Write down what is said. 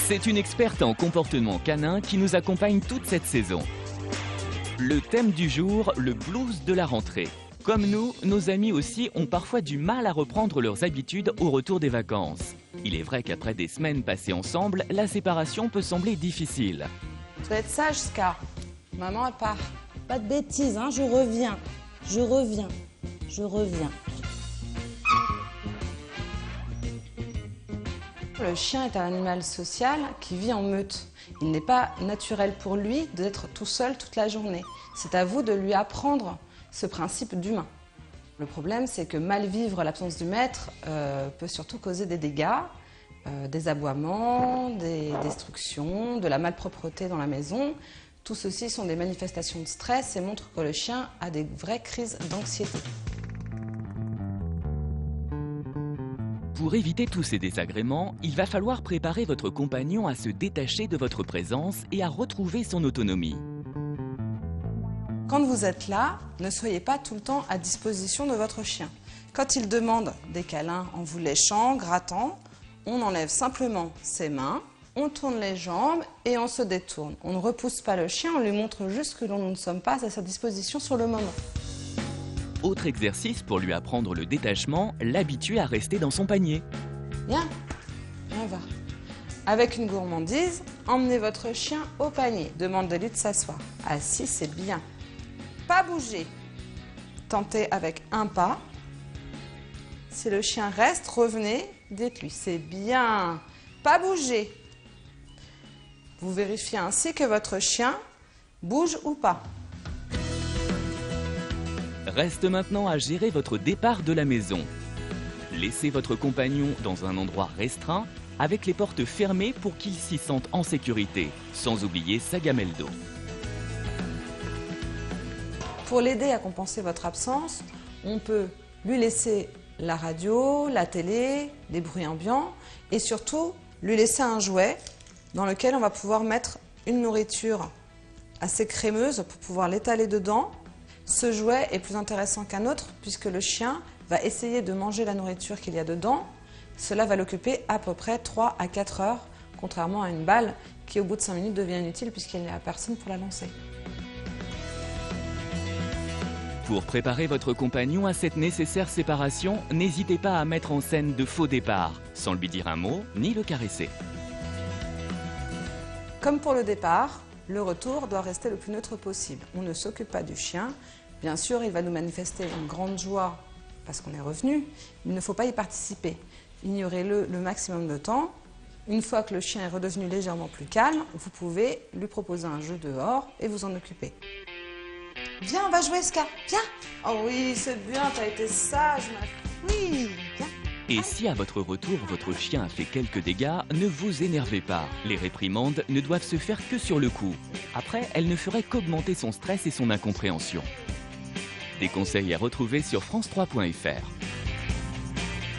C'est une experte en comportement canin qui nous accompagne toute cette saison. Le thème du jour, le blues de la rentrée. Comme nous, nos amis aussi ont parfois du mal à reprendre leurs habitudes au retour des vacances. Il est vrai qu'après des semaines passées ensemble, la séparation peut sembler difficile. Tu vas être sage, Ska. Maman, elle part. Pas de bêtises, hein, je reviens. Je reviens. Je reviens. Le chien est un animal social qui vit en meute. Il n'est pas naturel pour lui d'être tout seul toute la journée. C'est à vous de lui apprendre ce principe d'humain. Le problème, c'est que mal vivre l'absence du maître peut surtout causer des dégâts, des aboiements, des destructions, de la malpropreté dans la maison. Tout ceci sont des manifestations de stress et montrent que le chien a des vraies crises d'anxiété. Pour éviter tous ces désagréments, il va falloir préparer votre compagnon à se détacher de votre présence et à retrouver son autonomie. Quand vous êtes là, ne soyez pas tout le temps à disposition de votre chien. Quand il demande des câlins en vous léchant, grattant, on enlève simplement ses mains, on tourne les jambes et on se détourne. On ne repousse pas le chien, on lui montre juste que nous ne sommes pas à sa disposition sur le moment. Autre exercice pour lui apprendre le détachement, l'habituer à rester dans son panier. Viens, viens voir. Avec une gourmandise, emmenez votre chien au panier. Demandez-lui de s'asseoir. Assis, c'est bien. Pas bouger. Tentez avec un pas. Si le chien reste, revenez, dites-lui, c'est bien. Pas bouger. Vous vérifiez ainsi que votre chien bouge ou pas. Reste maintenant à gérer votre départ de la maison. Laissez votre compagnon dans un endroit restreint, avec les portes fermées pour qu'il s'y sente en sécurité, sans oublier sa gamelle d'eau. Pour l'aider à compenser votre absence, on peut lui laisser la radio, la télé, des bruits ambiants et surtout lui laisser un jouet dans lequel on va pouvoir mettre une nourriture assez crémeuse pour pouvoir l'étaler dedans. Ce jouet est plus intéressant qu'un autre puisque le chien va essayer de manger la nourriture qu'il y a dedans. Cela va l'occuper à peu près 3 à 4 heures, contrairement à une balle qui au bout de 5 minutes devient inutile puisqu'il n'y a personne pour la lancer. Pour préparer votre compagnon à cette nécessaire séparation, n'hésitez pas à mettre en scène de faux départs, sans lui dire un mot ni le caresser. Comme pour le départ, le retour doit rester le plus neutre possible. On ne s'occupe pas du chien. Bien sûr, il va nous manifester une grande joie parce qu'on est revenu. Il ne faut pas y participer. Ignorez-le le maximum de temps. Une fois que le chien est redevenu légèrement plus calme, vous pouvez lui proposer un jeu dehors et vous en occuper. Viens, on va jouer, Ska. Viens. Oh oui, c'est bien, t'as été sage, ma fille. Oui, viens. Et si à votre retour, votre chien a fait quelques dégâts, ne vous énervez pas. Les réprimandes ne doivent se faire que sur le coup. Après, elles ne feraient qu'augmenter son stress et son incompréhension. Des conseils à retrouver sur France3.fr.